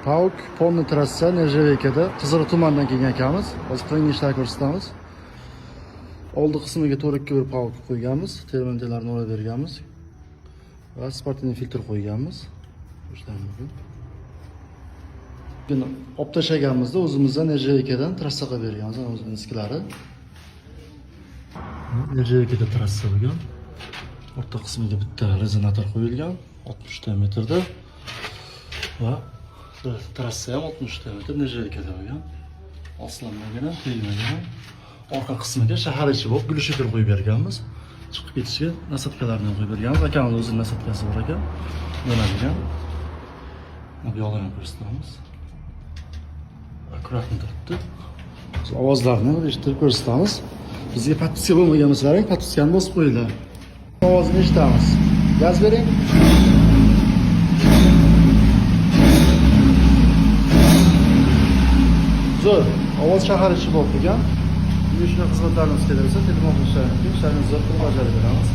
Pavuk Polni trassa Nerjavekada Qizig'ir tumanidan kelgan ekanmiz. Hozir qilingan ishlarni ko'rsatamiz. Oldi qismiga 4-2 pavuk qo'yganmiz, termometrlarni o'rab berganmiz va sportiniy filtr qo'yganmiz. Buni olib tashlaganimizda o'zimizdan Nerjavekadan trassa qilib berganmiz, o'zimizning eskilari. Nerjavekada trassa bo'lgan. O'rta qismiga bitta rezonator qo'yilgan 60 metrda va trassa ham 60 metr Nerjavekada bo'lgan. Oslanmagan, tegmagan. Orqa qismiga shahar ichi bo'lib gulshifir qo'yib berganmiz. Chiqib ketishiga nasabkalarni qo'yib berganmiz. Akamning o'zining nasabkasi bor ekan. Bo'ladigan. Bu yo'lni ko'rsatamiz. Akkuratni turibdi. Ovozlarni eshitib ko'rsatamiz. Bizga podpiska bo'lmagan bo'lsalaring, podpiskani bosib qo'yinglar. Ovozini eshitamiz. Gaz bering. Zo'r. Ovoz shahar ichi bo'lib turgan. Shunday xizmatlarimiz kelarsa, telefon qilishlaringiz mumkin. Ishlaringizni bajarib beramiz.